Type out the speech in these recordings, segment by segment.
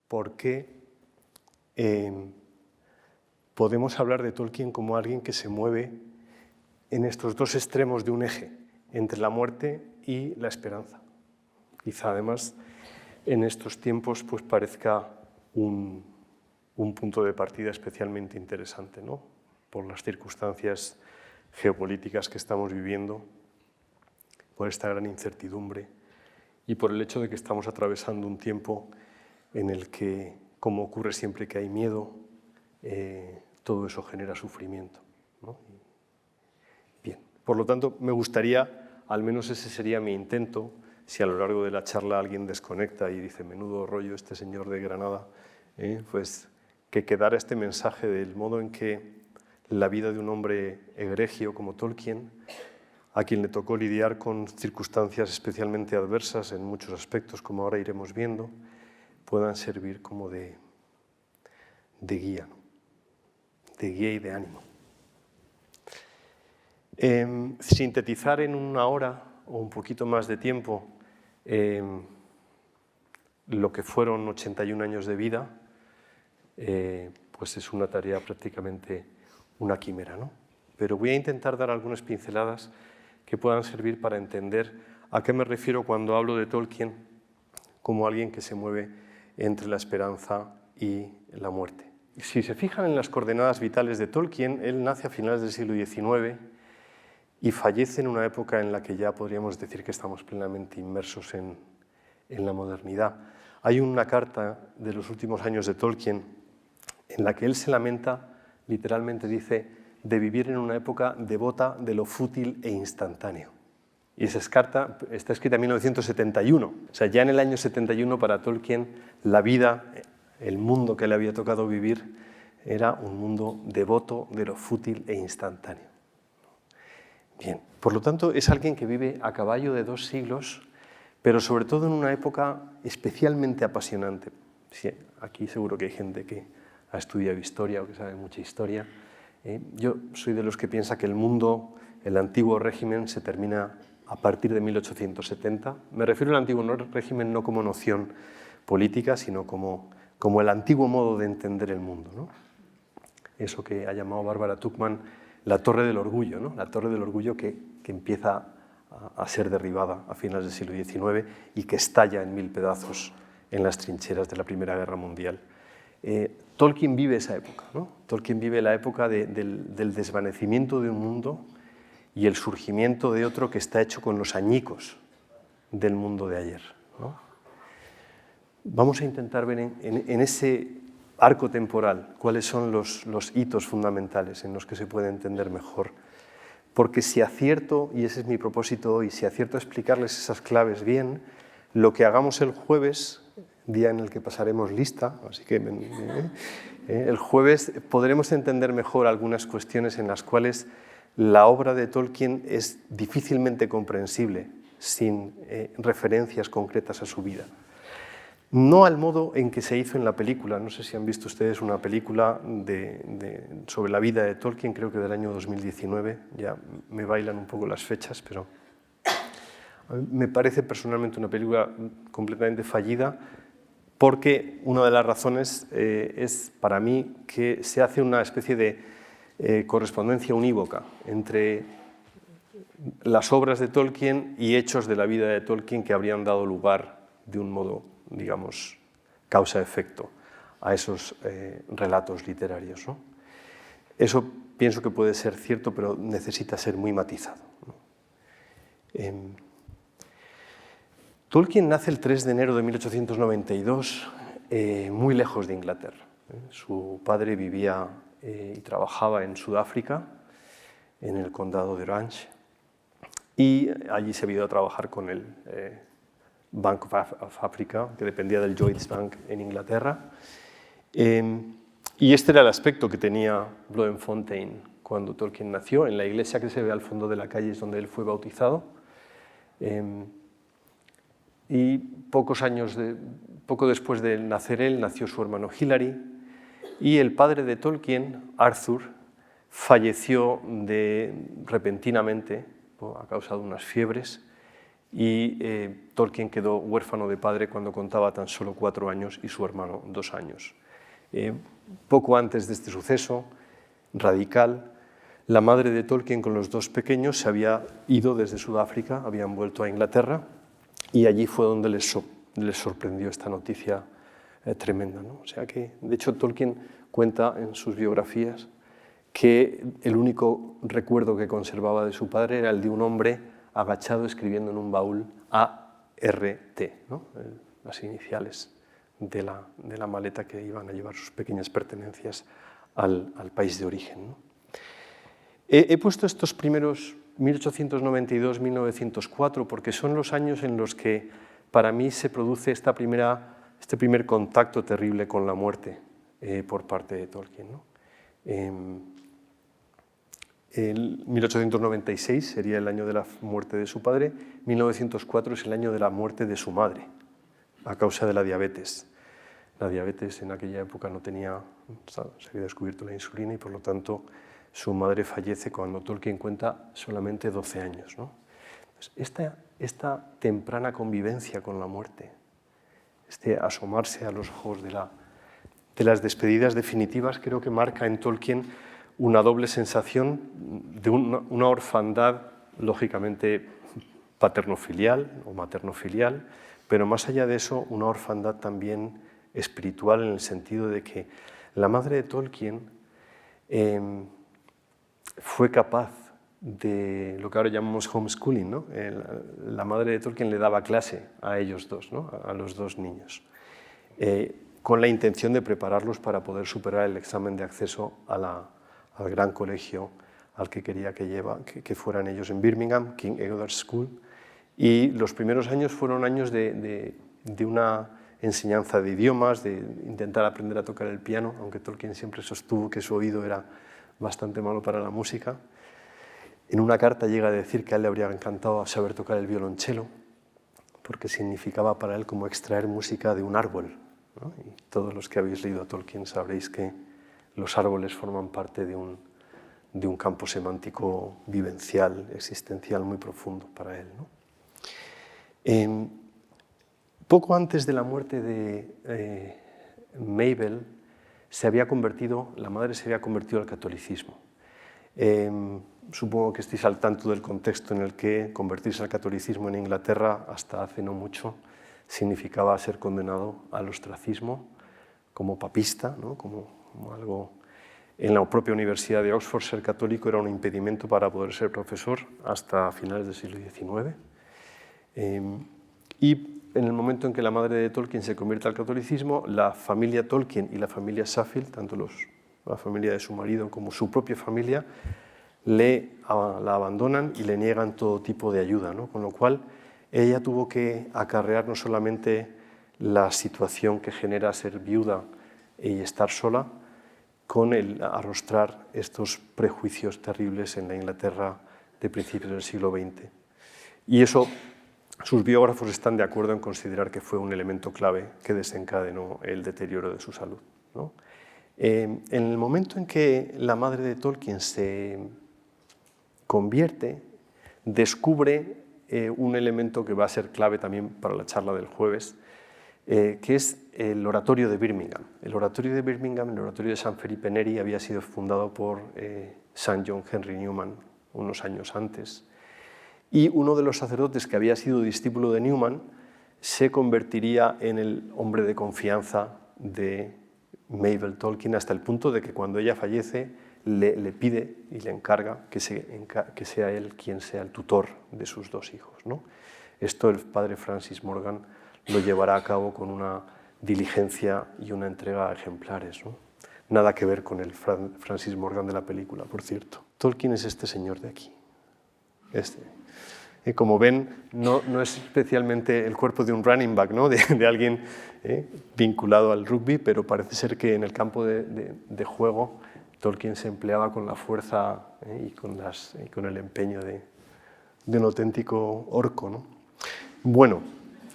por qué podemos hablar de Tolkien como alguien que se mueve en estos dos extremos de un eje, entre la muerte y la esperanza. Quizá además en estos tiempos pues parezca un punto de partida especialmente interesante, ¿no? Por las circunstancias geopolíticas que estamos viviendo, por esta gran incertidumbre y por el hecho de que estamos atravesando un tiempo en el que, como ocurre siempre que hay miedo, todo eso genera sufrimiento, ¿no? Bien, por lo tanto, me gustaría, al menos ese sería mi intento, si a lo largo de la charla alguien desconecta y dice, menudo rollo este señor de Granada, pues que quedara este mensaje del modo en que la vida de un hombre egregio como Tolkien, a quien le tocó lidiar con circunstancias especialmente adversas en muchos aspectos, como ahora iremos viendo, puedan servir como de guía, ¿no? De guía y de ánimo. Sintetizar en una hora o un poquito más de tiempo lo que fueron 81 años de vida, pues es una tarea prácticamente una quimera, ¿no? Pero voy a intentar dar algunas pinceladas que puedan servir para entender a qué me refiero cuando hablo de Tolkien como alguien que se mueve entre la esperanza y la muerte. Si se fijan en las coordenadas vitales de Tolkien, él nace a finales del siglo XIX y fallece en una época en la que ya podríamos decir que estamos plenamente inmersos en la modernidad. Hay una carta de los últimos años de Tolkien en la que él se lamenta, literalmente dice, de vivir en una época devota de lo fútil e instantáneo. Y esa carta está escrita en 1971. O sea, ya en el año 71 para Tolkien la vida, el mundo que le había tocado vivir, era un mundo devoto de lo fútil e instantáneo. Bien, por lo tanto, es alguien que vive a caballo de 2 siglos, pero sobre todo en una época especialmente apasionante. Sí, aquí seguro que hay gente que ha estudiado historia o que sabe mucha historia. Yo soy de los que piensa que el mundo, el antiguo régimen, se termina a partir de 1870. Me refiero al antiguo régimen no como noción política, sino como el antiguo modo de entender el mundo, ¿no? Eso que ha llamado Barbara Tuchman la torre del orgullo, ¿no? La torre del orgullo que empieza a ser derribada a finales del siglo XIX y que estalla en 1000 pedazos en las trincheras de la Primera Guerra Mundial. Tolkien vive esa época, ¿no? Tolkien vive la época del desvanecimiento de un mundo y el surgimiento de otro que está hecho con los añicos del mundo de ayer, ¿no? Vamos a intentar ver en ese arco temporal cuáles son los hitos fundamentales en los que se puede entender mejor. Porque si acierto, y ese es mi propósito hoy, si acierto a explicarles esas claves bien, lo que hagamos el jueves, día en el que pasaremos lista, así que el jueves podremos entender mejor algunas cuestiones en las cuales la obra de Tolkien es difícilmente comprensible sin referencias concretas a su vida. No al modo en que se hizo en la película. No sé si han visto ustedes una película sobre la vida de Tolkien, creo que del año 2019. Ya me bailan un poco las fechas, pero me parece personalmente una película completamente fallida, porque una de las razones es, para mí, que se hace una especie de correspondencia unívoca entre las obras de Tolkien y hechos de la vida de Tolkien que habrían dado lugar de un modo, digamos, causa-efecto a esos relatos literarios, ¿no? Eso pienso que puede ser cierto, pero necesita ser muy matizado, ¿no? Tolkien nace el 3 de enero de 1892, muy lejos de Inglaterra. Su padre vivía y trabajaba en Sudáfrica, en el condado de Orange, y allí se vio a trabajar con el Bank of Africa, que dependía del Lloyds Bank en Inglaterra. Y este era el aspecto que tenía Bloemfontein cuando Tolkien nació. En la iglesia que se ve al fondo de la calle es donde él fue bautizado. Y poco después de nacer él, nació su hermano Hilary, y el padre de Tolkien, Arthur, falleció repentinamente a causa de unas fiebres, y Tolkien quedó huérfano de padre cuando contaba tan solo 4 años y su hermano 2 años. Poco antes de este suceso radical, la madre de Tolkien con los 2 pequeños se había ido desde Sudáfrica, habían vuelto a Inglaterra y allí fue donde les sorprendió esta noticia tremenda, ¿no? O sea que, de hecho, Tolkien cuenta en sus biografías que el único recuerdo que conservaba de su padre era el de un hombre agachado escribiendo en un baúl A.R.T., ¿no? Las iniciales de la maleta que iban a llevar sus pequeñas pertenencias al país de origen, ¿no? He puesto estos primeros 1892-1904 porque son los años en los que para mí se produce este primer contacto terrible con la muerte por parte de Tolkien, ¿no? El 1896 sería el año de la muerte de su padre, 1904 es el año de la muerte de su madre, a causa de la diabetes. La diabetes en aquella época se había descubierto la insulina y por lo tanto su madre fallece cuando Tolkien cuenta solamente 12 años, ¿no? Esta temprana convivencia con la muerte, asomarse a los ojos de las despedidas definitivas, creo que marca en Tolkien una doble sensación de una orfandad, lógicamente paternofilial o maternofilial, pero más allá de eso, una orfandad también espiritual en el sentido de que la madre de Tolkien fue capaz de lo que ahora llamamos homeschooling, ¿no? La madre de Tolkien le daba clase a ellos 2, ¿no? A los 2 niños, con la intención de prepararlos para poder superar el examen de acceso al gran colegio al que quería que fueran ellos en Birmingham, King Edward's School, y los primeros años fueron años de una enseñanza de idiomas, de intentar aprender a tocar el piano, aunque Tolkien siempre sostuvo que su oído era bastante malo para la música. En una carta llega a decir que a él le habría encantado saber tocar el violonchelo, porque significaba para él como extraer música de un árbol, ¿no? Y todos los que habéis leído a Tolkien sabréis que los árboles forman parte de un campo semántico vivencial, existencial muy profundo para él, ¿no? Poco antes de la muerte de Mabel, la madre se había convertido al catolicismo. Supongo que estéis al tanto del contexto en el que convertirse al catolicismo en Inglaterra hasta hace no mucho significaba ser condenado al ostracismo como papista, ¿no? como algo. En la propia Universidad de Oxford ser católico era un impedimento para poder ser profesor hasta finales del siglo XIX. Y en el momento en que la madre de Tolkien se convierte al catolicismo, la familia Tolkien y la familia Saffield, tanto la familia de su marido como su propia familia, la abandonan y le niegan todo tipo de ayuda, ¿no? Con lo cual ella tuvo que acarrear no solamente la situación que genera ser viuda y estar sola, con el arrostrar estos prejuicios terribles en la Inglaterra de principios del siglo XX. Y eso, sus biógrafos están de acuerdo en considerar que fue un elemento clave que desencadenó el deterioro de su salud, ¿no? En el momento en que la madre de Tolkien se convierte, descubre un elemento que va a ser clave también para la charla del jueves, que es el oratorio de Birmingham. El oratorio de Birmingham, el oratorio de San Felipe Neri, había sido fundado por Sir John Henry Newman unos años antes. Y uno de los sacerdotes que había sido discípulo de Newman se convertiría en el hombre de confianza de Mabel Tolkien, hasta el punto de que cuando ella fallece le pide y le encarga que sea él quien sea el tutor de sus 2 hijos, ¿no? Esto el padre Francis Morgan lo llevará a cabo con una diligencia y una entrega a ejemplares, ¿no? Nada que ver con el Francis Morgan de la película, por cierto. Tolkien es este señor de aquí. Como ven, no es especialmente el cuerpo de un running back, ¿no? de alguien vinculado al rugby, pero parece ser que en el campo de juego Tolkien se empleaba con la fuerza y con el empeño de un auténtico orco, ¿no? Bueno,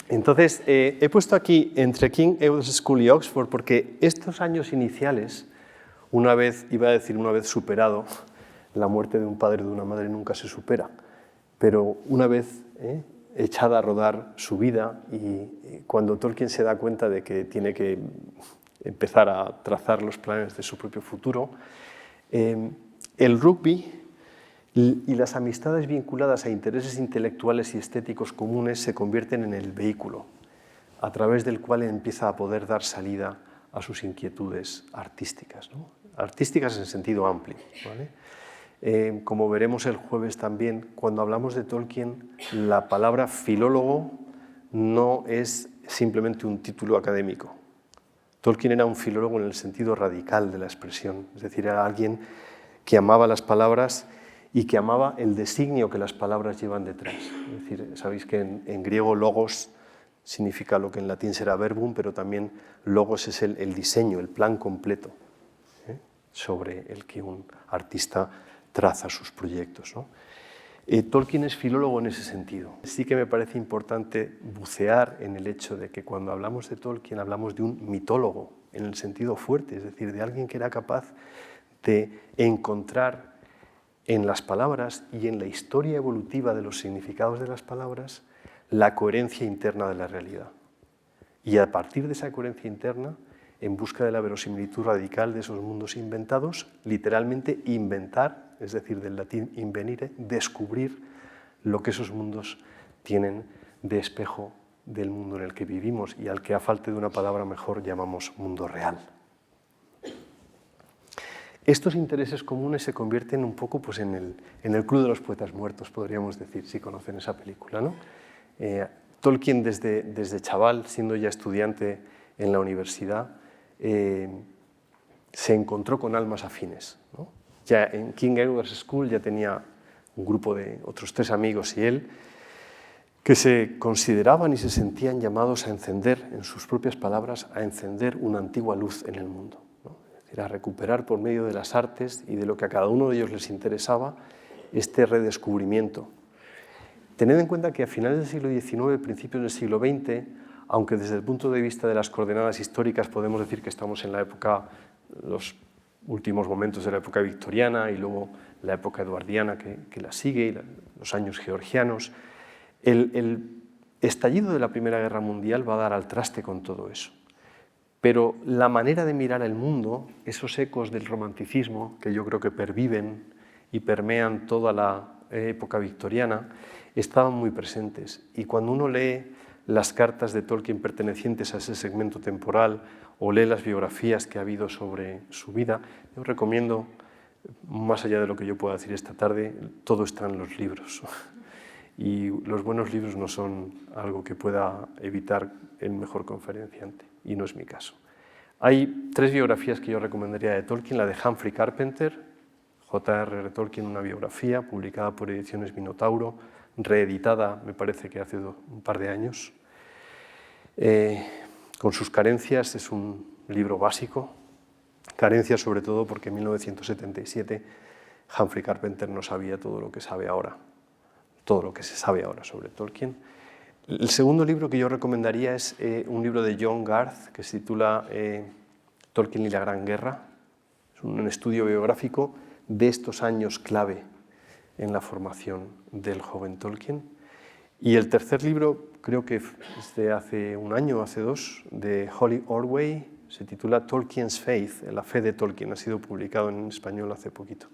entonces he puesto aquí entre King Edward's School y Oxford porque estos años iniciales, una vez superado, la muerte de un padre o de una madre nunca se supera, pero una vez echada a rodar su vida, y cuando Tolkien se da cuenta de que tiene que empezar a trazar los planes de su propio futuro, el rugby y las amistades vinculadas a intereses intelectuales y estéticos comunes se convierten en el vehículo a través del cual empieza a poder dar salida a sus inquietudes artísticas, ¿no? Artísticas en sentido amplio, ¿vale? Como veremos el jueves también, cuando hablamos de Tolkien, la palabra filólogo no es simplemente un título académico. Tolkien era un filólogo en el sentido radical de la expresión, es decir, era alguien que amaba las palabras y que amaba el designio que las palabras llevan detrás. Es decir, sabéis que en griego logos significa lo que en latín será verbum, pero también logos es el diseño, el plan completo, sobre el que un artista traza sus proyectos, ¿no? Tolkien es filólogo en ese sentido. Sí que me parece importante bucear en el hecho de que cuando hablamos de Tolkien hablamos de un mitólogo, en el sentido fuerte, es decir, de alguien que era capaz de encontrar en las palabras y en la historia evolutiva de los significados de las palabras la coherencia interna de la realidad. Y a partir de esa coherencia interna, en busca de la verosimilitud radical de esos mundos inventados, literalmente inventar, es decir, del latín invenire, descubrir lo que esos mundos tienen de espejo del mundo en el que vivimos y al que, a falta de una palabra mejor, llamamos mundo real. Estos intereses comunes se convierten un poco pues, en el Club de los Poetas Muertos, podríamos decir, si conocen esa película, ¿no? Tolkien desde chaval, siendo ya estudiante en la universidad, se encontró con almas afines, ¿no? Ya en King Edward's School ya tenía un grupo de otros 3 amigos y él, que se consideraban y se sentían llamados a encender, en sus propias palabras, a encender una antigua luz en el mundo, ¿no? Es decir, a recuperar por medio de las artes y de lo que a cada uno de ellos les interesaba este redescubrimiento. Tened en cuenta que a finales del siglo XIX, principios del siglo XX, aunque desde el punto de vista de las coordenadas históricas podemos decir que estamos en la época, los últimos momentos de la época victoriana y luego la época eduardiana que la sigue, y los años georgianos, el estallido de la Primera Guerra Mundial va a dar al traste con todo eso. Pero la manera de mirar el mundo, esos ecos del romanticismo que yo creo que perviven y permean toda la época victoriana, estaban muy presentes. Y cuando uno lee las cartas de Tolkien pertenecientes a ese segmento temporal o lee las biografías que ha habido sobre su vida, yo recomiendo, más allá de lo que yo pueda decir esta tarde, todo está en los libros. Y los buenos libros no son algo que pueda evitar el mejor conferenciante, y no es mi caso. Hay 3 biografías que yo recomendaría de Tolkien: la de Humphrey Carpenter, J.R.R. Tolkien, una biografía publicada por Ediciones Minotauro, reeditada, me parece que hace un par de años. Con sus carencias, es un libro básico, carencias sobre todo porque en 1977 Humphrey Carpenter no sabía todo lo que sabe ahora, todo lo que se sabe ahora sobre Tolkien. El segundo libro que yo recomendaría es un libro de John Garth que se titula Tolkien y la Gran Guerra. Es un estudio biográfico de estos años clave en la formación del joven Tolkien. Y el tercer libro, creo que es de hace un año, hace 2, de Holly Ordway, se titula Tolkien's Faith, la fe de Tolkien. Ha sido publicado en español hace poquito,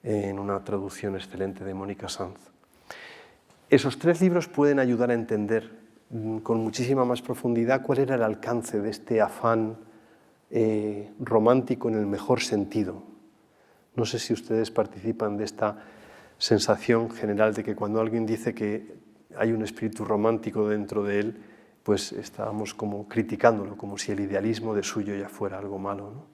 en una traducción excelente de Mónica Sanz. Esos 3 libros pueden ayudar a entender con muchísima más profundidad cuál era el alcance de este afán romántico en el mejor sentido. No sé si ustedes participan de esta sensación general de que cuando alguien dice que hay un espíritu romántico dentro de él, pues estábamos como criticándolo, como si el idealismo de suyo ya fuera algo malo, ¿no?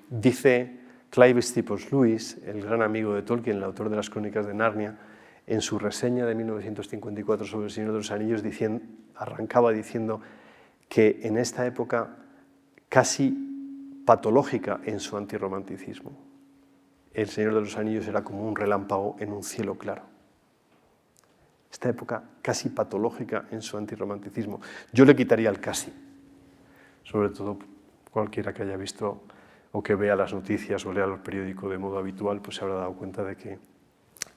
Dice Clive Staples Lewis, el gran amigo de Tolkien, el autor de las Crónicas de Narnia, en su reseña de 1954 sobre El Señor de los Anillos, arrancaba diciendo que en esta época casi patológica en su antirromanticismo, El Señor de los Anillos era como un relámpago en un cielo claro. Esta época casi patológica en su antirromanticismo. Yo le quitaría el casi. Sobre todo cualquiera que haya visto o que vea las noticias o lea los periódicos de modo habitual, pues se habrá dado cuenta de que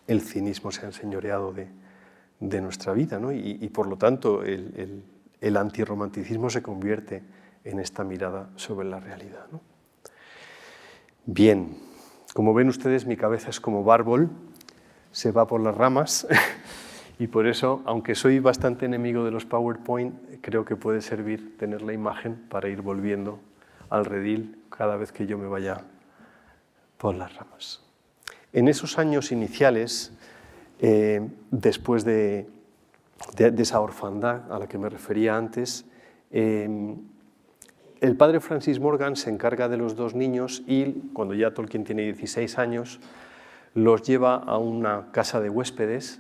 el cinismo se ha enseñoreado de nuestra vida, ¿no? Y por lo tanto el antirromanticismo se convierte en esta mirada sobre la realidad, ¿no? Bien, como ven ustedes, mi cabeza es como bárbol, se va por las ramas y por eso, aunque soy bastante enemigo de los PowerPoint, creo que puede servir tener la imagen para ir volviendo al redil cada vez que yo me vaya por las ramas. En esos años iniciales, después de esa orfandad a la que me refería antes, el padre Francis Morgan se encarga de los dos niños y, cuando ya Tolkien tiene 16 años, los lleva a una casa de huéspedes.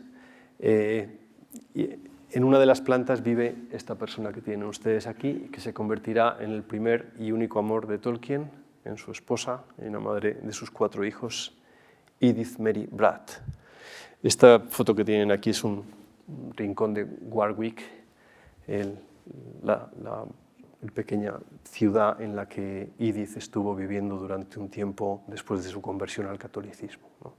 Y en una de las plantas vive esta persona que tienen ustedes aquí, que se convertirá en el primer y único amor de Tolkien, en su esposa, en la madre de sus 4 hijos, Edith Mary Bratt. Esta foto que tienen aquí es un rincón de Warwick, la pequeña ciudad en la que Edith estuvo viviendo durante un tiempo después de su conversión al catolicismo, ¿no?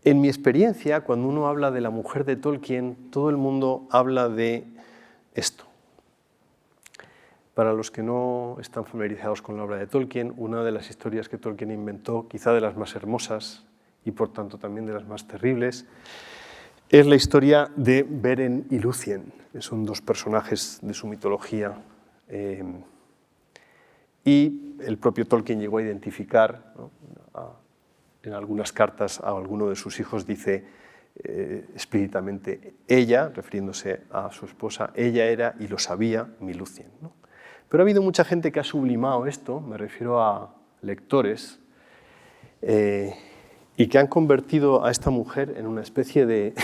En mi experiencia, cuando uno habla de la mujer de Tolkien, todo el mundo habla de esto. Para los que no están familiarizados con la obra de Tolkien, una de las historias que Tolkien inventó, quizá de las más hermosas y por tanto también de las más terribles, es la historia de Beren y Lúthien. Son 2 personajes de su mitología. Y el propio Tolkien llegó a identificar, ¿no? En algunas cartas a alguno de sus hijos dice explícitamente ella, refiriéndose a su esposa, ella era, y lo sabía, mi Lúthien, ¿no? Pero ha habido mucha gente que ha sublimado esto, me refiero a lectores, y que han convertido a esta mujer en una especie de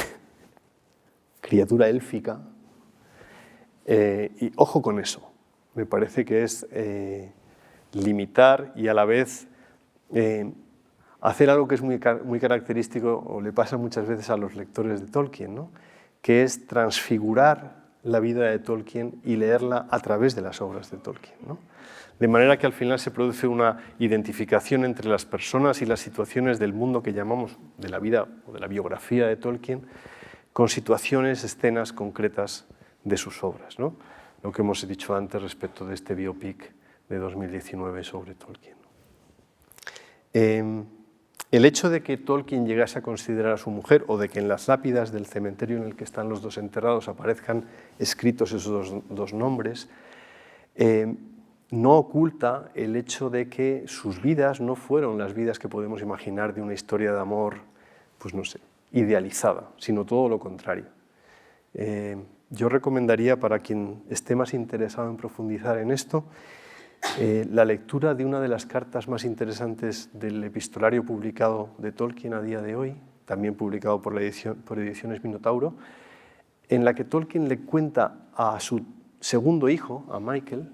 criatura élfica. Y ojo con eso, me parece que es limitar y a la vez hacer algo que es muy característico, o le pasa muchas veces a los lectores de Tolkien, ¿no? Que es transfigurar la vida de Tolkien y leerla a través de las obras de Tolkien, ¿no? De manera que al final se produce una identificación entre las personas y las situaciones del mundo que llamamos de la vida o de la biografía de Tolkien, con situaciones, escenas concretas de sus obras, ¿no? Lo que hemos dicho antes respecto de este biopic de 2019 sobre Tolkien. El hecho de que Tolkien llegase a considerar a su mujer, o de que en las lápidas del cementerio en el que están los 2 enterrados aparezcan escritos esos dos nombres, no oculta el hecho de que sus vidas no fueron las vidas que podemos imaginar de una historia de amor, pues no sé, idealizada, sino todo lo contrario. Yo recomendaría, para quien esté más interesado en profundizar en esto, la lectura de una de las cartas más interesantes del epistolario publicado de Tolkien a día de hoy, también publicado por Ediciones Minotauro, en la que Tolkien le cuenta a su segundo hijo, a Michael,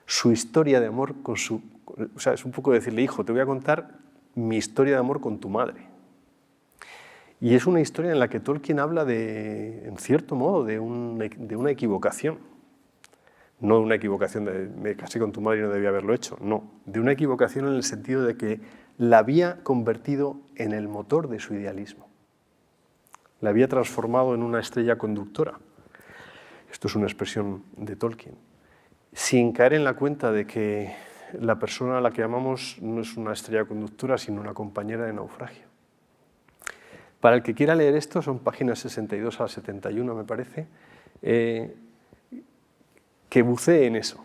su historia de amor con su... O sea, es un poco decirle, hijo, te voy a contar mi historia de amor con tu madre. Y es una historia en la que Tolkien habla en cierto modo, de una equivocación. No de una equivocación de me casé con tu madre y no debía haberlo hecho, no. De una equivocación en el sentido de que la había convertido en el motor de su idealismo. La había transformado en una estrella conductora. Esto es una expresión de Tolkien. Sin caer en la cuenta de que la persona a la que amamos no es una estrella conductora, sino una compañera de naufragio. Para el que quiera leer esto, son páginas 62 a 71, me parece, que bucee en eso,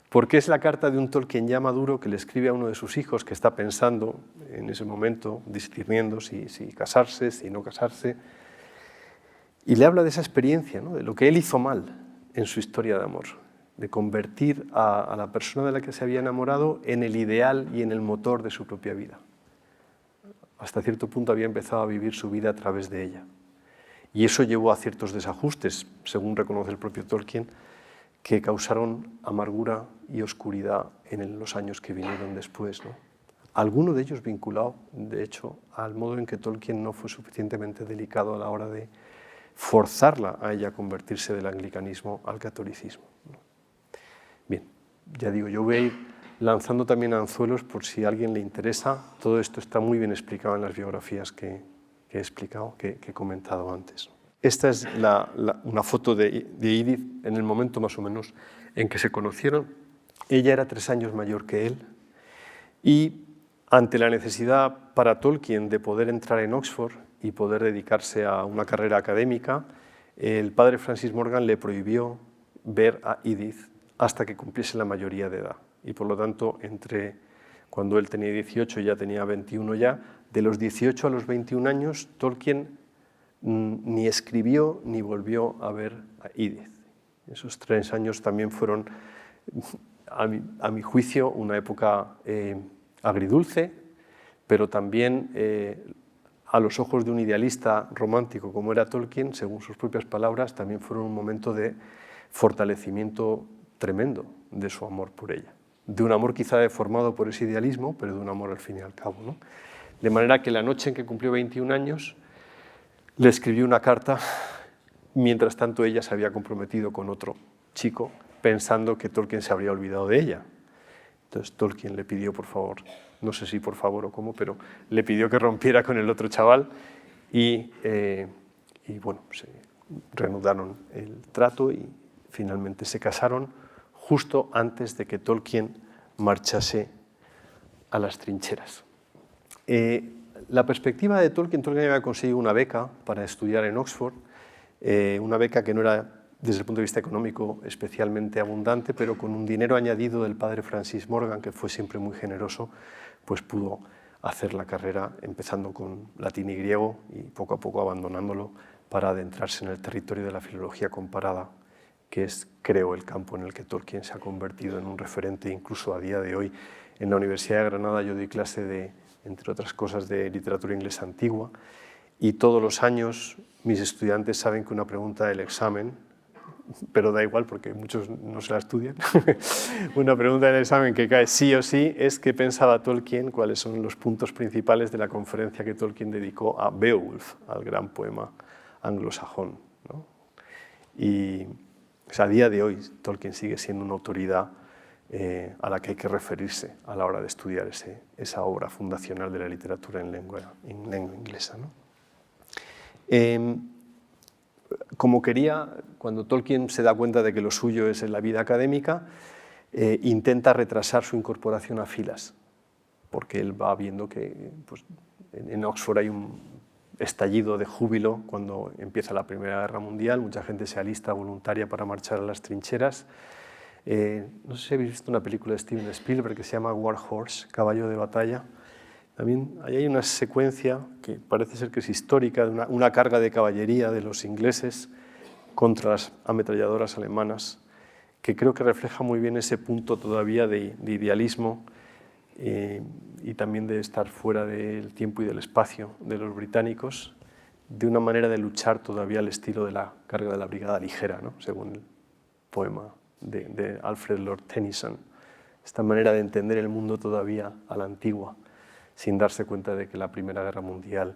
porque es la carta de un Tolkien ya maduro que le escribe a uno de sus hijos que está pensando en ese momento, discerniendo si casarse, si no casarse, y le habla de esa experiencia, ¿no? De lo que él hizo mal en su historia de amor, de convertir a la persona de la que se había enamorado en el ideal y en el motor de su propia vida. Hasta cierto punto había empezado a vivir su vida a través de ella. Y eso llevó a ciertos desajustes, según reconoce el propio Tolkien, que causaron amargura y oscuridad en los años que vinieron después, ¿no? Alguno de ellos vinculado, de hecho, al modo en que Tolkien no fue suficientemente delicado a la hora de forzarla a ella a convertirse del anglicanismo al catolicismo, ¿no? Bien, ya digo, yo voy a ir lanzando también anzuelos por si a alguien le interesa. Todo esto está muy bien explicado en las biografías que he explicado, que he comentado antes. Esta es una foto de Edith en el momento más o menos en que se conocieron. Ella era 3 años mayor que él y ante la necesidad para Tolkien de poder entrar en Oxford y poder dedicarse a una carrera académica, el padre Francis Morgan le prohibió ver a Edith hasta que cumpliese la mayoría de edad. Y por lo tanto, cuando él tenía 18 y ya tenía 21 ya, de los 18 a los 21 años, Tolkien ni escribió ni volvió a ver a Edith. Esos 3 años también fueron, a mi juicio, una época agridulce, pero también a los ojos de un idealista romántico como era Tolkien, según sus propias palabras, también fueron un momento de fortalecimiento tremendo de su amor por ella. De un amor quizá deformado por ese idealismo, pero de un amor al fin y al cabo, ¿no? De manera que la noche en que cumplió 21 años, le escribió una carta, mientras tanto ella se había comprometido con otro chico, pensando que Tolkien se habría olvidado de ella. Entonces Tolkien le pidió, por favor, no sé si por favor o cómo, pero le pidió que rompiera con el otro chaval y bueno, se reanudaron el trato y finalmente se casaron justo antes de que Tolkien marchase a las trincheras. La perspectiva de Tolkien había conseguido una beca para estudiar en Oxford, una beca que no era desde el punto de vista económico especialmente abundante, pero con un dinero añadido del padre Francis Morgan, que fue siempre muy generoso, pues pudo hacer la carrera empezando con latín y griego y poco a poco abandonándolo para adentrarse en el territorio de la filología comparada, que es, creo, el campo en el que Tolkien se ha convertido en un referente incluso a día de hoy. En la Universidad de Granada yo doy clase de, entre otras cosas, de literatura inglesa antigua y todos los años mis estudiantes saben que una pregunta del examen, pero da igual porque muchos no se la estudian, una pregunta del examen que cae sí o sí es qué pensaba Tolkien, cuáles son los puntos principales de la conferencia que Tolkien dedicó a Beowulf, al gran poema anglosajón, ¿no? Y o sea, a día de hoy Tolkien sigue siendo una autoridad a la que hay que referirse a la hora de estudiar esa obra fundacional de la literatura en lengua inglesa, ¿no? Como quería, cuando Tolkien se da cuenta de que lo suyo es en la vida académica, intenta retrasar su incorporación a filas, porque él va viendo que pues, en Oxford hay un estallido de júbilo cuando empieza la Primera Guerra Mundial, mucha gente se alista voluntaria para marchar a las trincheras. No sé si habéis visto una película de Steven Spielberg que se llama War Horse, Caballo de Batalla. También ahí hay una secuencia que parece ser que es histórica, de una carga de caballería de los ingleses contra las ametralladoras alemanas, que creo que refleja muy bien ese punto todavía de idealismo y también de estar fuera del tiempo y del espacio de los británicos, de una manera de luchar todavía al estilo de la carga de la brigada ligera, ¿no? Según el poema de Alfred Lord Tennyson. Esta manera de entender el mundo todavía a la antigua, sin darse cuenta de que la Primera Guerra Mundial,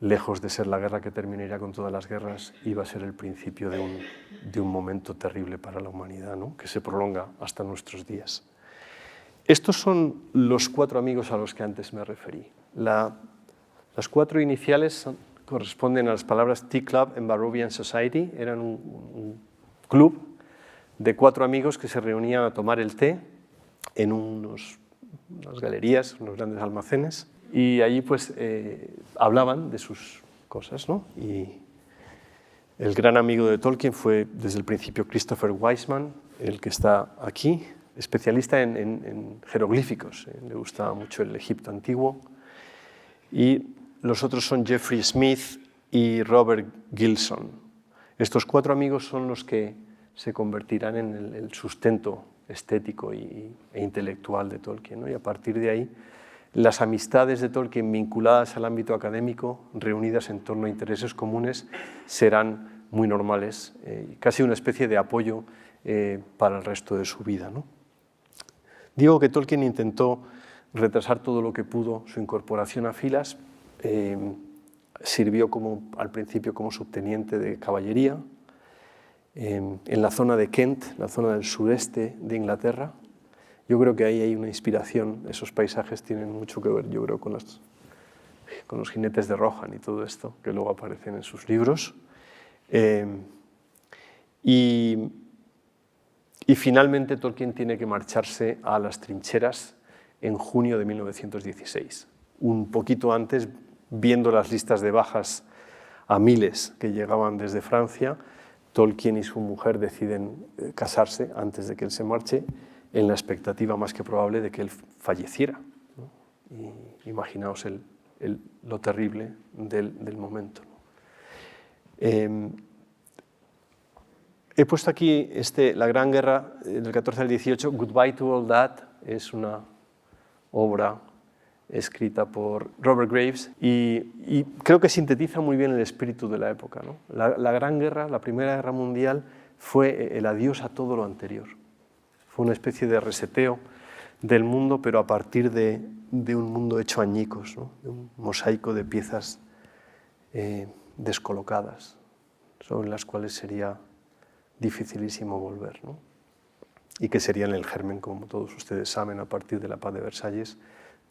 lejos de ser la guerra que terminaría con todas las guerras, iba a ser el principio de un momento terrible para la humanidad, ¿no? Que se prolonga hasta nuestros días. Estos son los 4 amigos a los que antes me referí. Las 4 iniciales corresponden a las palabras Tea Club and Barrovian Society. Eran un club de 4 amigos que se reunían a tomar el té en unas galerías, unos grandes almacenes, y allí pues hablaban de sus cosas, ¿no? Y el gran amigo de Tolkien fue desde el principio Christopher Wiseman, el que está aquí, especialista en jeroglíficos, le gustaba mucho el Egipto antiguo, y los otros son Jeffrey Smith y Robert Gilson. Estos 4 amigos son los que se convertirán en el sustento estético e intelectual de Tolkien, ¿no? Y a partir de ahí, las amistades de Tolkien vinculadas al ámbito académico, reunidas en torno a intereses comunes, serán muy normales, casi una especie de apoyo para el resto de su vida, ¿no? Digo que Tolkien intentó retrasar todo lo que pudo su incorporación a filas, sirvió al principio como subteniente de caballería, en la zona de Kent, la zona del sureste de Inglaterra, Yo creo que ahí hay una inspiración, esos paisajes tienen mucho que ver, yo creo, con los jinetes de Rohan y todo esto, que luego aparecen en sus libros. Y finalmente Tolkien tiene que marcharse a las trincheras en junio de 1916. Un poquito antes, viendo las listas de bajas a miles que llegaban desde Francia, Tolkien y su mujer deciden casarse antes de que él se marche, en la expectativa más que probable de que él falleciera, ¿no? Y imaginaos lo terrible del momento, ¿no? He puesto aquí La Gran Guerra del 14 al 18, Goodbye to All That, es una obra escrita por Robert Graves y creo que sintetiza muy bien el espíritu de la época, ¿no? La Gran Guerra, la Primera Guerra Mundial, fue el adiós a todo lo anterior. Fue una especie de reseteo del mundo, pero a partir de un mundo hecho añicos, ¿no? De un mosaico de piezas descolocadas, sobre las cuales sería dificilísimo volver, ¿no? Y que serían el germen, como todos ustedes saben, a partir de la paz de Versalles,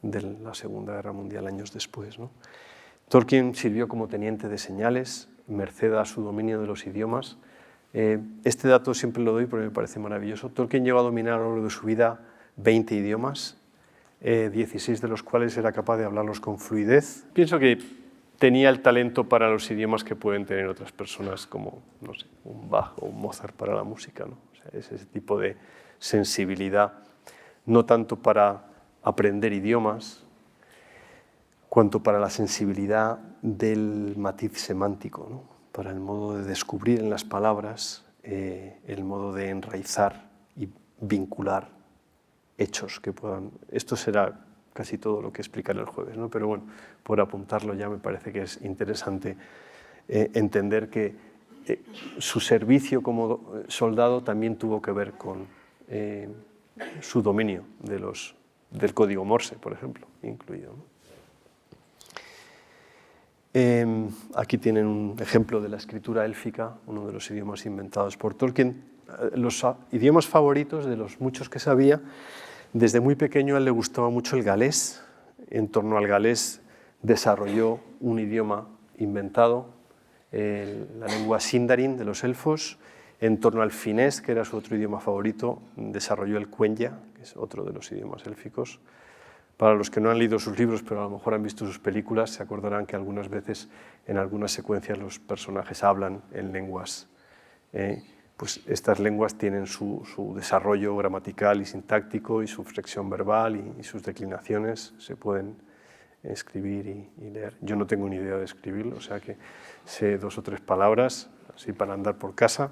de la Segunda Guerra Mundial años después, ¿no? Tolkien sirvió como teniente de señales, merced a su dominio de los idiomas. Este dato siempre lo doy porque me parece maravilloso. Tolkien llegó a dominar a lo largo de su vida 20 idiomas, 16 de los cuales era capaz de hablarlos con fluidez. Pienso que tenía el talento para los idiomas que pueden tener otras personas, como, no sé, un Bach o un Mozart para la música, ¿no? O sea, es ese tipo de sensibilidad, no tanto para aprender idiomas, cuanto para la sensibilidad del matiz semántico, ¿no? Para el modo de descubrir en las palabras, el modo de enraizar y vincular hechos que puedan... Esto será casi todo lo que explicaré el jueves, ¿no? Pero bueno, por apuntarlo ya me parece que es interesante entender que su servicio como soldado también tuvo que ver con su dominio del código Morse, por ejemplo, incluido, ¿no? Aquí tienen un ejemplo de la escritura élfica, uno de los idiomas inventados por Tolkien. Los idiomas favoritos de los muchos que sabía, desde muy pequeño a él le gustaba mucho el galés. En torno al galés desarrolló un idioma inventado, la lengua sindarin de los elfos. En torno al finés, que era su otro idioma favorito, desarrolló el quenya, que es otro de los idiomas élficos. Para los que no han leído sus libros, pero a lo mejor han visto sus películas, se acordarán que algunas veces en algunas secuencias los personajes hablan en lenguas. Pues estas lenguas tienen su desarrollo gramatical y sintáctico y su flexión verbal y sus declinaciones se pueden escribir y leer. Yo no tengo ni idea de escribirlo, o sea que sé 2 o 3 palabras, así para andar por casa,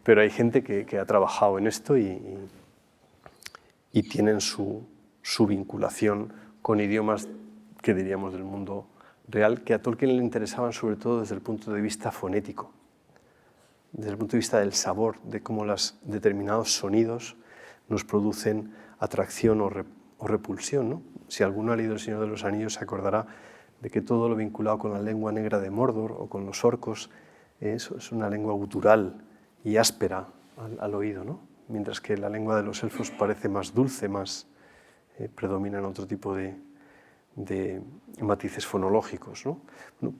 pero hay gente que ha trabajado en esto y tienen su vinculación con idiomas que diríamos del mundo real, que a Tolkien le interesaban sobre todo desde el punto de vista fonético, desde el punto de vista del sabor, de cómo los determinados sonidos nos producen atracción o repulsión, ¿no? Si alguno ha leído El Señor de los Anillos se acordará de que todo lo vinculado con la lengua negra de Mordor o con los orcos es una lengua gutural y áspera al oído, ¿no? Mientras que la lengua de los elfos parece más dulce, más predominan otro tipo de matices fonológicos, ¿no?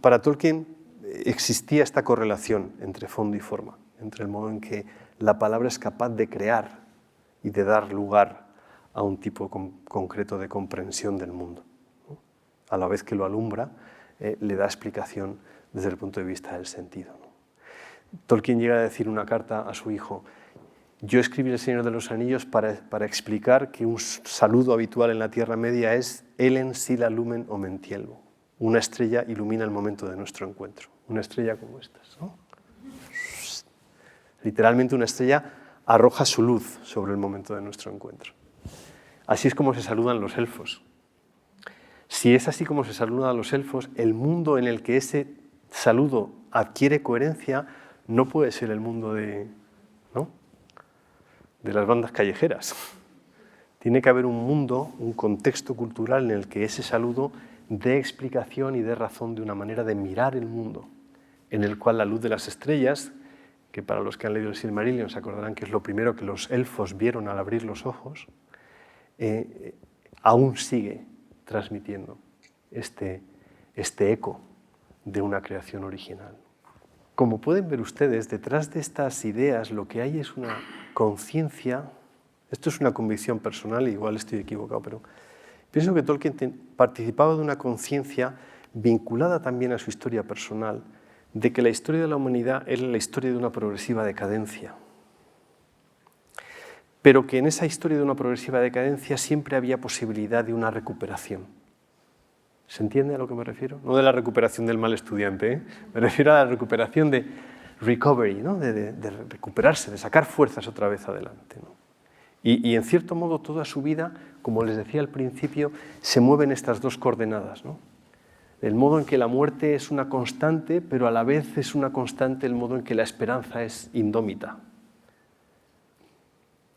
Para Tolkien existía esta correlación entre fondo y forma, entre el modo en que la palabra es capaz de crear y de dar lugar a un tipo concreto de comprensión del mundo, ¿no? A la vez que lo alumbra, le da explicación desde el punto de vista del sentido, ¿no? Tolkien llega a decir una carta a su hijo: yo escribí El Señor de los Anillos para explicar que un saludo habitual en la Tierra Media es Elen sila lumen omentielvo. Una estrella ilumina el momento de nuestro encuentro. Una estrella como estas, ¿no? Literalmente una estrella arroja su luz sobre el momento de nuestro encuentro. Así es como se saludan los elfos. Si es así como se saludan a los elfos, el mundo en el que ese saludo adquiere coherencia no puede ser el mundo de las bandas callejeras. Tiene que haber un mundo, un contexto cultural en el que ese saludo dé explicación y dé razón de una manera de mirar el mundo, en el cual la luz de las estrellas, que para los que han leído el Silmarillion se acordarán que es lo primero que los elfos vieron al abrir los ojos, aún sigue transmitiendo este eco de una creación original. Como pueden ver ustedes, detrás de estas ideas lo que hay es una conciencia. Esto es una convicción personal, igual estoy equivocado, pero pienso que Tolkien participaba de una conciencia vinculada también a su historia personal, de que la historia de la humanidad era la historia de una progresiva decadencia. Pero que en esa historia de una progresiva decadencia siempre había posibilidad de una recuperación. ¿Se entiende a lo que me refiero? No de la recuperación del mal estudiante, ¿eh? Me refiero a la recuperación de recovery, ¿no? de recuperarse, de sacar fuerzas otra vez adelante, ¿no? Y en cierto modo toda su vida, como les decía al principio, se mueven estas dos coordenadas, ¿no? El modo en que la muerte es una constante, pero a la vez es una constante el modo en que la esperanza es indómita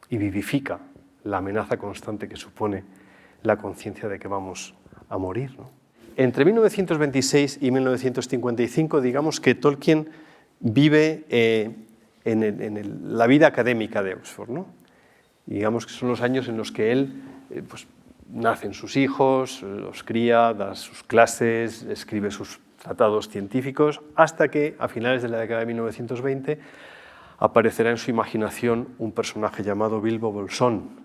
y vivifica la amenaza constante que supone la conciencia de que vamos a morir, ¿no? Entre 1926 y 1955, digamos que Tolkien vive en la vida académica de Oxford, ¿no? Digamos que son los años en los que él nacen sus hijos, los cría, da sus clases, escribe sus tratados científicos, hasta que a finales de la década de 1920 aparecerá en su imaginación un personaje llamado Bilbo Bolsón,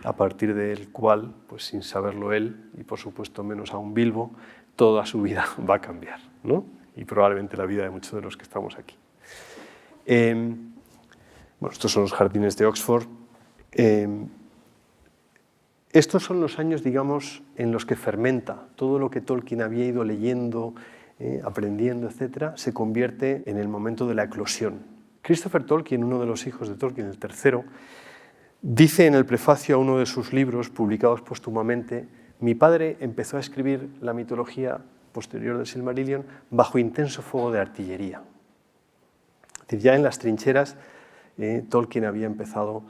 a partir del cual, pues sin saberlo él, y por supuesto menos aún Bilbo, toda su vida va a cambiar, ¿no? Y probablemente la vida de muchos de los que estamos aquí. Bueno, estos son los jardines de Oxford. Estos son los años, digamos, en los que fermenta todo lo que Tolkien había ido leyendo, aprendiendo, etc., se convierte en el momento de la eclosión. Christopher Tolkien, uno de los hijos de Tolkien, el tercero, dice en el prefacio a uno de sus libros, publicados póstumamente: mi padre empezó a escribir la mitología posterior del Silmarillion bajo intenso fuego de artillería. Es decir, ya en las trincheras Tolkien había empezado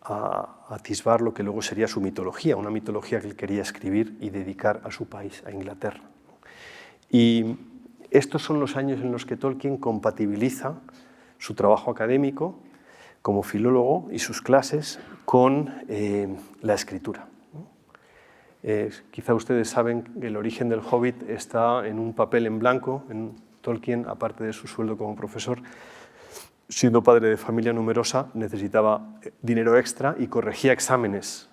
a atisbar lo que luego sería su mitología, una mitología que él quería escribir y dedicar a su país, a Inglaterra. Y estos son los años en los que Tolkien compatibiliza su trabajo académico como filólogo y sus clases con la escritura. Quizá ustedes saben que el origen del Hobbit está en un papel en blanco. Tolkien, aparte de su sueldo como profesor, siendo padre de familia numerosa, necesitaba dinero extra y corregía exámenes,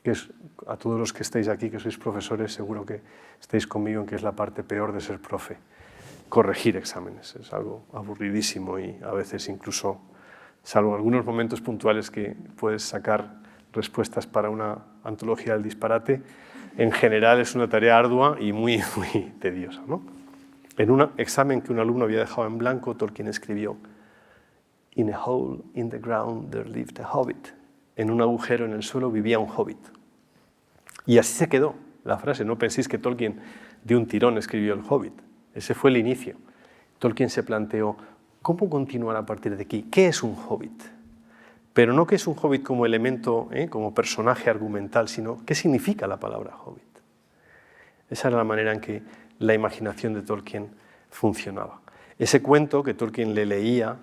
que es, a todos los que estáis aquí, que sois profesores, seguro que estáis conmigo en que es la parte peor de ser profe. Corregir exámenes es algo aburridísimo y a veces incluso, salvo algunos momentos puntuales que puedes sacar respuestas para una antología del disparate, en general es una tarea ardua y muy, muy tediosa, ¿no? En un examen que un alumno había dejado en blanco, Tolkien escribió: "In a hole in the ground there lived a hobbit". En un agujero en el suelo vivía un hobbit. Y así se quedó la frase. No penséis que Tolkien de un tirón escribió el Hobbit. Ese fue el inicio. Tolkien se planteó: ¿cómo continuar a partir de aquí? ¿Qué es un hobbit? Pero no qué es un hobbit como elemento, como personaje argumental, sino qué significa la palabra hobbit. Esa era la manera en que la imaginación de Tolkien funcionaba. Ese cuento que Tolkien le leía,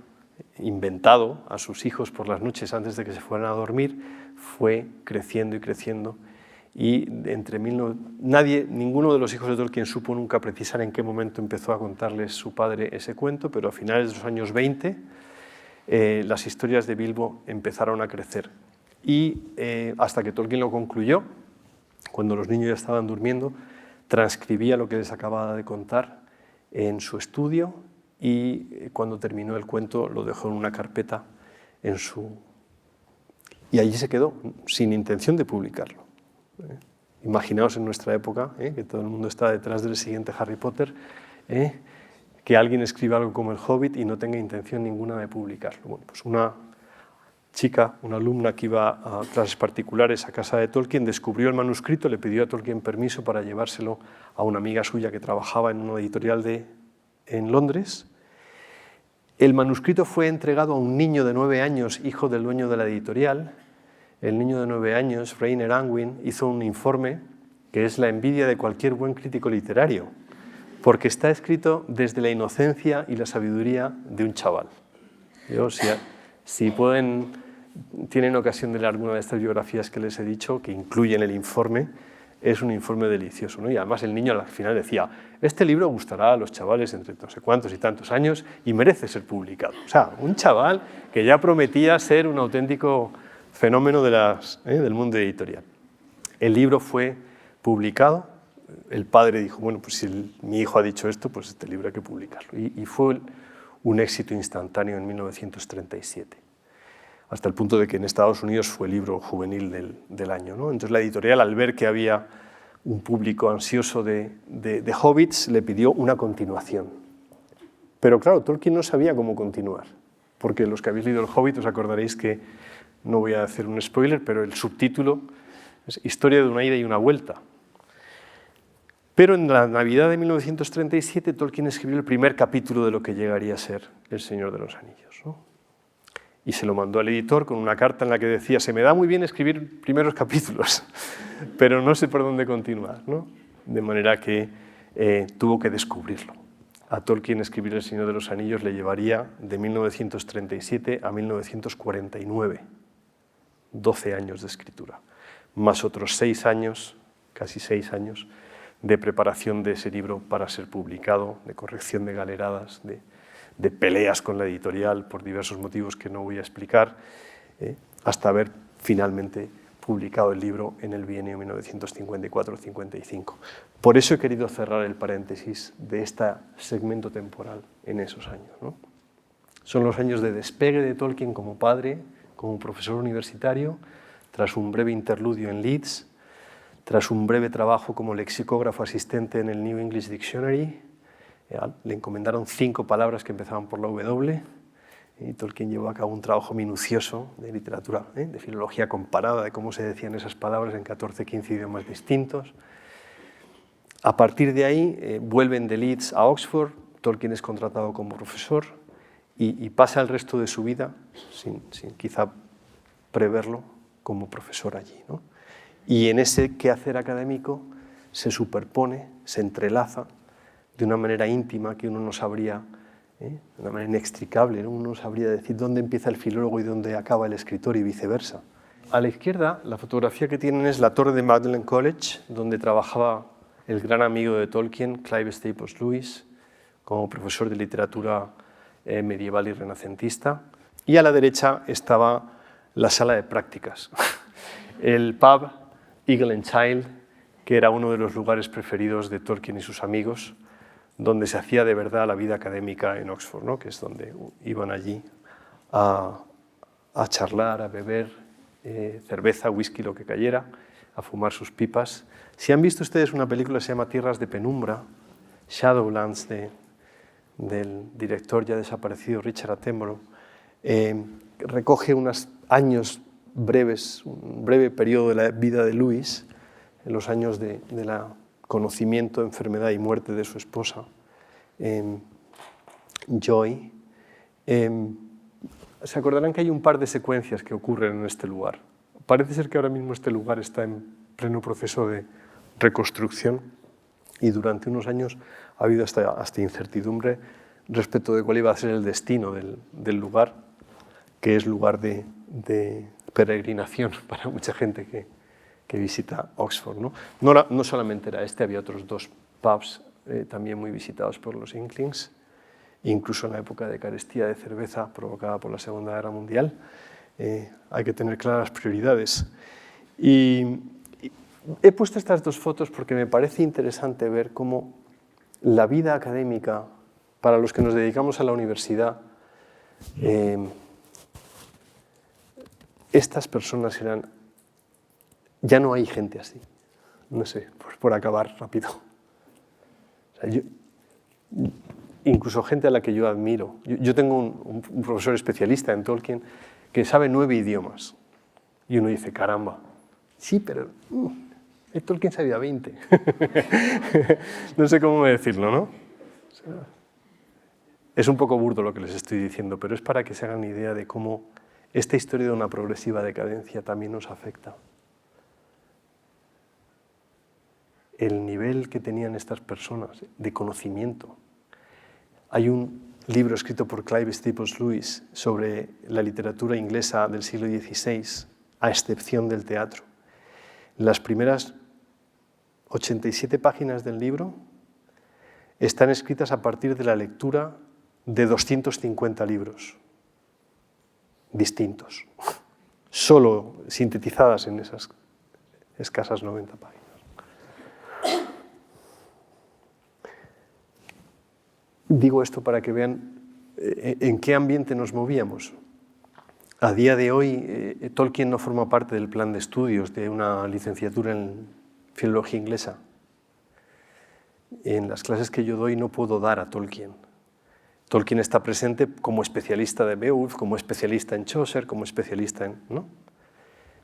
inventado a sus hijos por las noches antes de que se fueran a dormir, fue creciendo y creciendo. Y ninguno de los hijos de Tolkien supo nunca precisar en qué momento empezó a contarles su padre ese cuento, pero a finales de los años 20 las historias de Bilbo empezaron a crecer. Y hasta que Tolkien lo concluyó, cuando los niños ya estaban durmiendo, transcribía lo que les acababa de contar en su estudio y cuando terminó el cuento lo dejó en una carpeta y allí se quedó, sin intención de publicarlo. Imaginaos en nuestra época, que todo el mundo está detrás del siguiente Harry Potter, que alguien escriba algo como El Hobbit y no tenga intención ninguna de publicarlo. Bueno, pues una chica, una alumna que iba a clases particulares a casa de Tolkien, descubrió el manuscrito, le pidió a Tolkien permiso para llevárselo a una amiga suya que trabajaba en una editorial en Londres. El manuscrito fue entregado a un niño de 9 años, hijo del dueño de la editorial. El niño de 9 años, Rainer Unwin, hizo un informe que es la envidia de cualquier buen crítico literario, porque está escrito desde la inocencia y la sabiduría de un chaval. Si pueden tienen ocasión de leer alguna de estas biografías que les he dicho, que incluyen el informe, es un informe delicioso, ¿no? Y además el niño al final decía, este libro gustará a los chavales entre no sé cuántos y tantos años y merece ser publicado. O sea, un chaval que ya prometía ser un auténtico fenómeno del mundo editorial. El libro fue publicado, el padre dijo, bueno, pues si mi hijo ha dicho esto, pues este libro hay que publicarlo. Y fue un éxito instantáneo en 1937, hasta el punto de que en Estados Unidos fue el libro juvenil del año, ¿no? Entonces la editorial, al ver que había un público ansioso de hobbits, le pidió una continuación. Pero claro, Tolkien no sabía cómo continuar, porque los que habéis leído El Hobbit os acordaréis que, no voy a hacer un spoiler, pero el subtítulo es Historia de una ida y una vuelta. Pero en la Navidad de 1937 Tolkien escribió el primer capítulo de lo que llegaría a ser El Señor de los Anillos, ¿no? Y se lo mandó al editor con una carta en la que decía, se me da muy bien escribir primeros capítulos, pero no sé por dónde continuar, ¿no? De manera que tuvo que descubrirlo. A Tolkien escribir El Señor de los Anillos le llevaría de 1937 a 1949, 12 años de escritura, más otros 6 años, casi 6 años, de preparación de ese libro para ser publicado, de corrección de galeradas, de peleas con la editorial por diversos motivos que no voy a explicar, hasta haber finalmente publicado el libro en el bienio 1954-55. Por eso he querido cerrar el paréntesis de este segmento temporal en esos años, ¿no? Son los años de despegue de Tolkien como padre, como profesor universitario, tras un breve interludio en Leeds, tras un breve trabajo como lexicógrafo asistente en el New English Dictionary. Le encomendaron 5 palabras que empezaban por la W, y Tolkien llevó a cabo un trabajo minucioso de literatura, de filología comparada, de cómo se decían esas palabras en 14-15 idiomas distintos. A partir de ahí vuelven de Leeds a Oxford, Tolkien es contratado como profesor y pasa el resto de su vida, sin quizá preverlo, como profesor allí, ¿no? Y en ese quehacer académico se superpone, se entrelaza de una manera íntima que uno no sabría, de una manera inextricable, ¿no? Uno no sabría decir dónde empieza el filólogo y dónde acaba el escritor y viceversa. A la izquierda, la fotografía que tienen es la torre de Magdalen College, donde trabajaba el gran amigo de Tolkien, Clive Staples Lewis, como profesor de literatura medieval y renacentista. Y a la derecha estaba la sala de prácticas, el pub Eagle and Child, que era uno de los lugares preferidos de Tolkien y sus amigos, donde se hacía de verdad la vida académica en Oxford, ¿no? Que es donde iban allí a charlar, a beber cerveza, whisky, lo que cayera, a fumar sus pipas. Si han visto ustedes una película que se llama Tierras de Penumbra, Shadowlands, del director ya desaparecido Richard Attenborough, recoge unos años breves, un breve periodo de la vida de Lewis, en los años de la conocimiento, enfermedad y muerte de su esposa, Joy. Se acordarán que hay un par de secuencias que ocurren en este lugar. Parece ser que ahora mismo este lugar está en pleno proceso de reconstrucción y durante unos años ha habido hasta incertidumbre respecto de cuál iba a ser el destino del lugar, que es lugar de peregrinación para mucha gente que visita Oxford, ¿no? No solamente era este, había otros 2 pubs también muy visitados por los Inklings, incluso en la época de carestía de cerveza provocada por la Segunda Guerra Mundial. Hay que tener claras prioridades. Y he puesto estas 2 fotos porque me parece interesante ver cómo la vida académica, para los que nos dedicamos a la universidad, estas personas eran... Ya no hay gente así. No sé, por acabar rápido. O sea, incluso gente a la que yo admiro. Yo tengo un profesor especialista en Tolkien que sabe 9 idiomas. Y uno dice, caramba, sí, pero Tolkien sabía 20. No sé cómo decirlo, ¿no? O sea, es un poco burdo lo que les estoy diciendo, pero es para que se hagan idea de cómo esta historia de una progresiva decadencia también nos afecta. El nivel que tenían estas personas de conocimiento. Hay un libro escrito por Clive Staples Lewis sobre la literatura inglesa del siglo XVI, a excepción del teatro. Las primeras 87 páginas del libro están escritas a partir de la lectura de 250 libros distintos, solo sintetizadas en esas escasas 90 páginas. Digo esto para que vean en qué ambiente nos movíamos. A día de hoy, Tolkien no forma parte del plan de estudios de una licenciatura en filología inglesa. En las clases que yo doy no puedo dar a Tolkien. Tolkien está presente como especialista de Beowulf, como especialista en Chaucer, como especialista en... ¿no?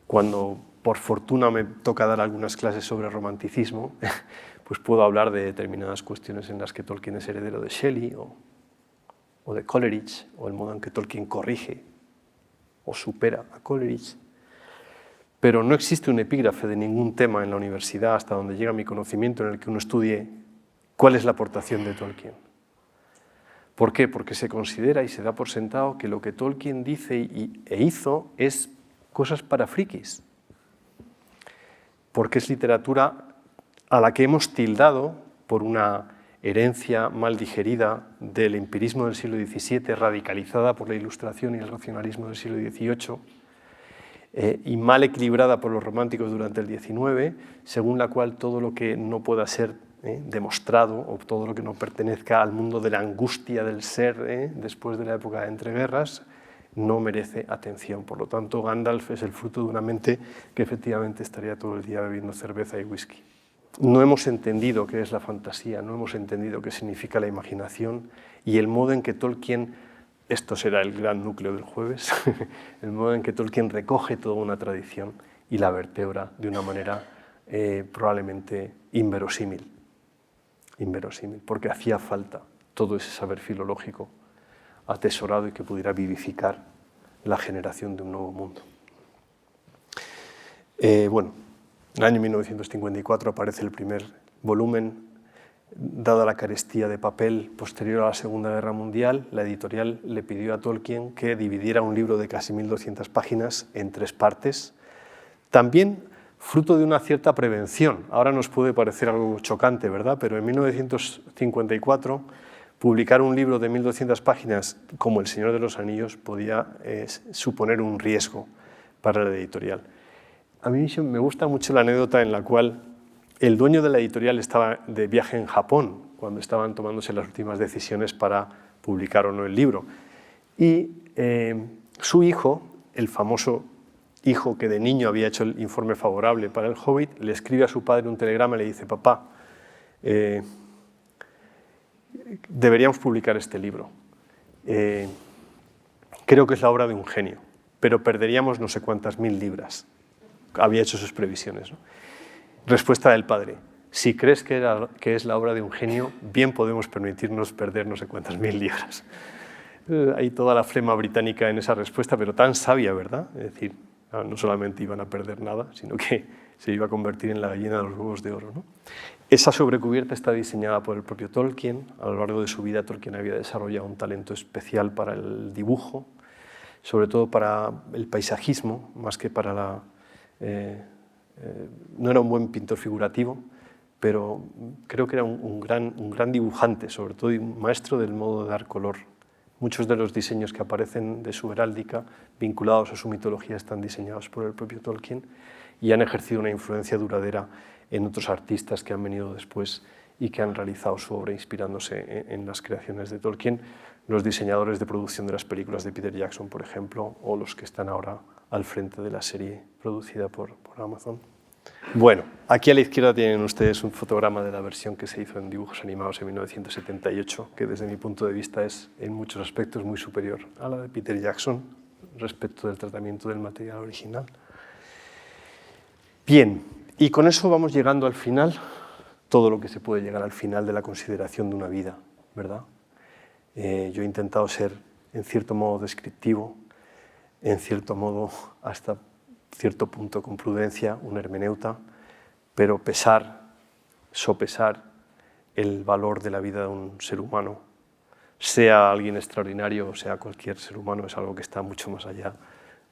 Cuando por fortuna me toca dar algunas clases sobre romanticismo, pues puedo hablar de determinadas cuestiones en las que Tolkien es heredero de Shelley o de Coleridge, o el modo en que Tolkien corrige o supera a Coleridge. Pero no existe un epígrafe de ningún tema en la universidad, hasta donde llega mi conocimiento, en el que uno estudie cuál es la aportación de Tolkien. ¿Por qué? Porque se considera y se da por sentado que lo que Tolkien dice e hizo es cosas para frikis, porque es literatura a la que hemos tildado por una herencia mal digerida del empirismo del siglo XVII, radicalizada por la Ilustración y el racionalismo del siglo XVIII, y mal equilibrada por los románticos durante el XIX, según la cual todo lo que no pueda ser demostrado o todo lo que no pertenezca al mundo de la angustia del ser después de la época de entreguerras no merece atención. Por lo tanto, Gandalf es el fruto de una mente que efectivamente estaría todo el día bebiendo cerveza y whisky. No hemos entendido qué es la fantasía, no hemos entendido qué significa la imaginación y el modo en que Tolkien, esto será el gran núcleo del jueves, el modo en que Tolkien recoge toda una tradición y la vertebra de una manera probablemente inverosímil, porque hacía falta todo ese saber filológico atesorado y que pudiera vivificar la generación de un nuevo mundo. Bueno, en el año 1954 aparece el primer volumen. Dada la carestía de papel posterior a la Segunda Guerra Mundial, la editorial le pidió a Tolkien que dividiera un libro de casi 1200 páginas en 3 partes, también fruto de una cierta prevención. Ahora nos puede parecer algo chocante, ¿verdad? Pero en 1954 publicar un libro de 1200 páginas como El Señor de los Anillos podía suponer un riesgo para la editorial. A mí me gusta mucho la anécdota en la cual el dueño de la editorial estaba de viaje en Japón cuando estaban tomándose las últimas decisiones para publicar o no el libro. Y su hijo, el famoso hijo que de niño había hecho el informe favorable para El Hobbit, le escribe a su padre un telegrama y le dice: papá, deberíamos publicar este libro. Creo que es la obra de un genio, pero perderíamos no sé cuántas 1000 libras. Había hecho sus previsiones, ¿no? Respuesta del padre: si crees que es la obra de un genio, bien podemos permitirnos perder no sé cuántas 1000 libras. Hay toda la flema británica en esa respuesta, pero tan sabia, ¿verdad? Es decir, no solamente iban a perder nada, sino que se iba a convertir en la gallina de los huevos de oro, ¿no? Esa sobrecubierta está diseñada por el propio Tolkien. A lo largo de su vida, Tolkien había desarrollado un talento especial para el dibujo, sobre todo para el paisajismo, más que para la... no era un buen pintor figurativo, pero creo que era un gran dibujante, sobre todo, y un maestro del modo de dar color. Muchos de los diseños que aparecen de su heráldica, vinculados a su mitología, están diseñados por el propio Tolkien y han ejercido una influencia duradera en otros artistas que han venido después y que han realizado su obra inspirándose en las creaciones de Tolkien, los diseñadores de producción de las películas de Peter Jackson, por ejemplo, o los que están ahora al frente de la serie producida por Amazon. Bueno, aquí a la izquierda tienen ustedes un fotograma de la versión que se hizo en dibujos animados en 1978, que desde mi punto de vista es en muchos aspectos muy superior a la de Peter Jackson respecto del tratamiento del material original. Bien, y con eso vamos llegando al final, todo lo que se puede llegar al final de la consideración de una vida, ¿verdad? Yo he intentado ser, en cierto modo, descriptivo, en cierto modo, hasta cierto punto con prudencia, un hermeneuta, pero sopesar el valor de la vida de un ser humano sea alguien extraordinario o sea cualquier ser humano, es algo que está mucho más allá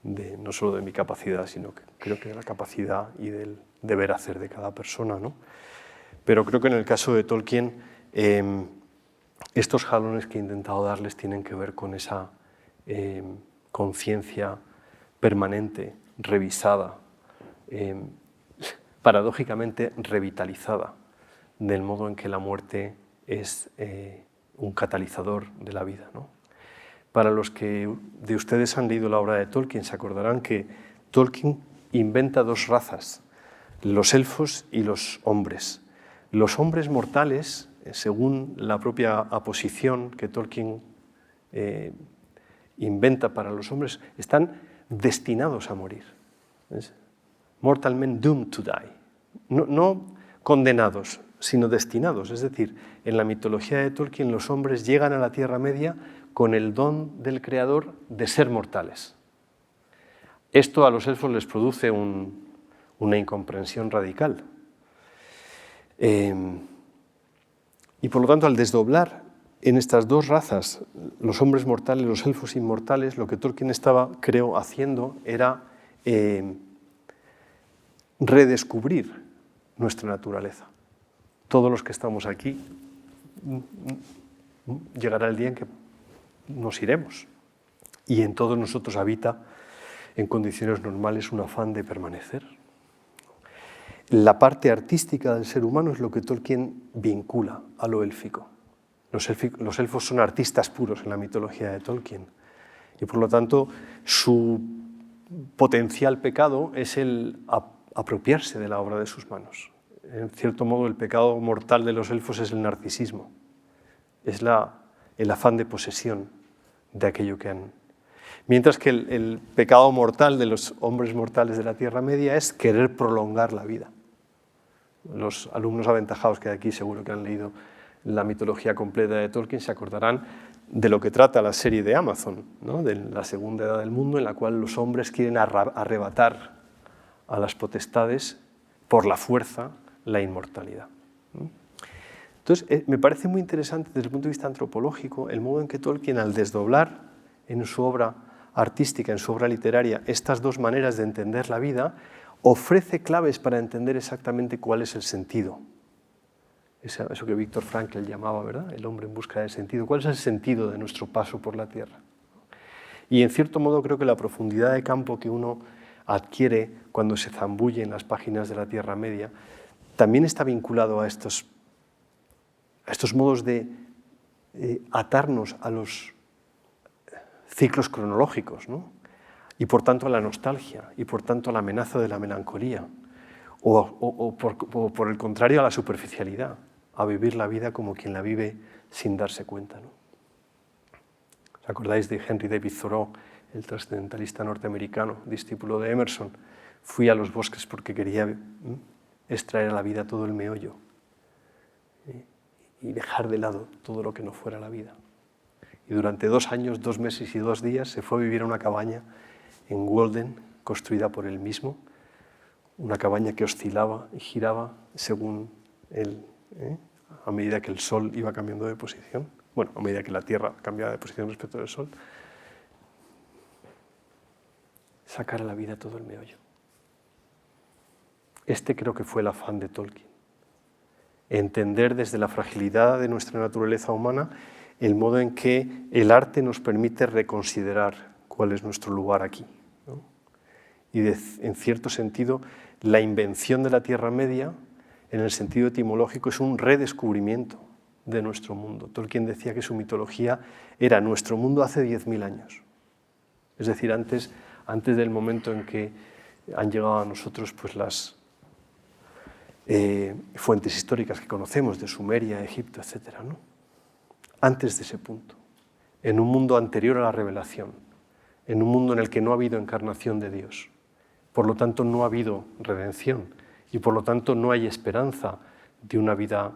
de, no solo de mi capacidad, sino que creo que de la capacidad y del deber hacer de cada persona, ¿no? Pero creo que en el caso de Tolkien, estos jalones que he intentado darles tienen que ver con esa conciencia permanente, revisada, paradójicamente revitalizada, del modo en que la muerte es un catalizador de la vida, ¿no? Para los que de ustedes han leído la obra de Tolkien, se acordarán que Tolkien inventa dos razas, los elfos y los hombres. Los hombres mortales, según la propia aposición que Tolkien inventa para los hombres, están destinados a morir. ¿Es? Mortal men doomed to die. No condenados, sino destinados. Es decir, en la mitología de Tolkien los hombres llegan a la Tierra Media con el don del Creador de ser mortales. Esto a los elfos les produce una incomprensión radical. Y por lo tanto, al desdoblar en estas dos razas, los hombres mortales, los elfos inmortales, lo que Tolkien estaba, creo, haciendo era redescubrir nuestra naturaleza. Todos los que estamos aquí, llegará el día en que nos iremos. Y en todos nosotros habita, en condiciones normales, un afán de permanecer. La parte artística del ser humano es lo que Tolkien vincula a lo élfico. Los elfos son artistas puros en la mitología de Tolkien. Y por lo tanto, su potencial pecado es el apropiarse de la obra de sus manos. En cierto modo, el pecado mortal de los elfos es el narcisismo. Es el afán de posesión de aquello que han... Mientras que el pecado mortal de los hombres mortales de la Tierra Media es querer prolongar la vida. Los alumnos aventajados que de aquí seguro que han leído la mitología completa de Tolkien se acordarán de lo que trata la serie de Amazon, ¿no? De la segunda edad del mundo, en la cual los hombres quieren arrebatar a las potestades por la fuerza la inmortalidad. Entonces, me parece muy interesante desde el punto de vista antropológico el modo en que Tolkien, al desdoblar en su obra artística, en su obra literaria, estas dos maneras de entender la vida, ofrece claves para entender exactamente cuál es el sentido. Eso que Viktor Frankl llamaba, ¿verdad?, el hombre en busca del sentido. ¿Cuál es el sentido de nuestro paso por la Tierra? Y en cierto modo creo que la profundidad de campo que uno adquiere cuando se zambulle en las páginas de la Tierra Media también está vinculado a estos modos de atarnos a los ciclos cronológicos, ¿no? Y por tanto a la nostalgia, y por tanto a la amenaza de la melancolía, o por el contrario a la superficialidad, a vivir la vida como quien la vive sin darse cuenta, ¿no? ¿Os acordáis de Henry David Thoreau, el trascendentalista norteamericano, discípulo de Emerson? Fui a los bosques porque quería extraer a la vida todo el meollo y dejar de lado todo lo que no fuera la vida. Y durante 2 años, 2 meses y 2 días se fue a vivir a una cabaña en Walden, construida por él mismo, una cabaña que oscilaba y giraba según a medida que el sol iba cambiando de posición, bueno, a medida que la Tierra cambiaba de posición respecto del sol. Sacar a la vida todo el meollo. Este creo que fue el afán de Tolkien. Entender desde la fragilidad de nuestra naturaleza humana el modo en que el arte nos permite reconsiderar cuál es nuestro lugar aquí, ¿no? Y en cierto sentido, la invención de la Tierra Media, en el sentido etimológico, es un redescubrimiento de nuestro mundo. Tolkien decía que su mitología era nuestro mundo hace 10.000 años. Es decir, antes del momento en que han llegado a nosotros pues, las fuentes históricas que conocemos de Sumeria, Egipto, etc., ¿no? Antes de ese punto, en un mundo anterior a la revelación, en un mundo en el que no ha habido encarnación de Dios. Por lo tanto, no ha habido redención y por lo tanto no hay esperanza de una vida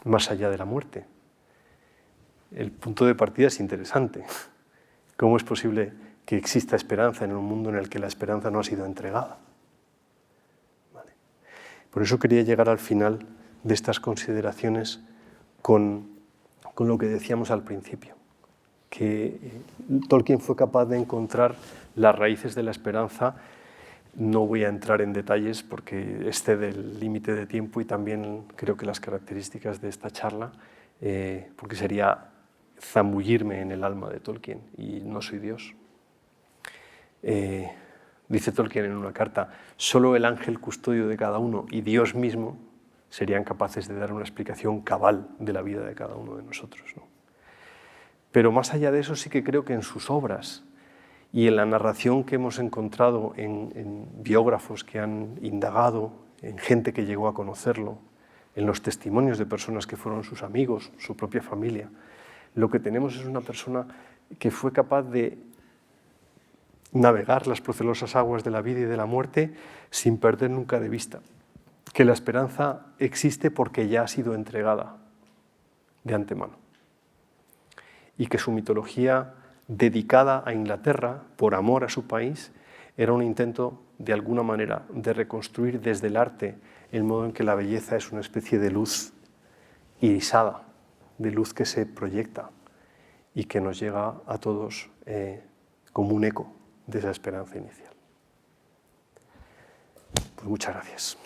más allá de la muerte. El punto de partida es interesante. ¿Cómo es posible que exista esperanza en un mundo en el que la esperanza no ha sido entregada? Vale. Por eso quería llegar al final de estas consideraciones con con lo que decíamos al principio, que Tolkien fue capaz de encontrar las raíces de la esperanza. No voy a entrar en detalles porque excede el límite de tiempo y también creo que las características de esta charla, porque sería zambullirme en el alma de Tolkien y no soy Dios. Dice Tolkien en una carta, solo el ángel custodio de cada uno y Dios mismo serían capaces de dar una explicación cabal de la vida de cada uno de nosotros, ¿no? Pero más allá de eso sí que creo que en sus obras y en la narración que hemos encontrado en biógrafos que han indagado, en gente que llegó a conocerlo, en los testimonios de personas que fueron sus amigos, su propia familia, lo que tenemos es una persona que fue capaz de navegar las procelosas aguas de la vida y de la muerte sin perder nunca de vista que la esperanza existe porque ya ha sido entregada de antemano y que su mitología dedicada a Inglaterra por amor a su país era un intento de alguna manera de reconstruir desde el arte el modo en que la belleza es una especie de luz irisada, de luz que se proyecta y que nos llega a todos como un eco de esa esperanza inicial. Pues muchas gracias.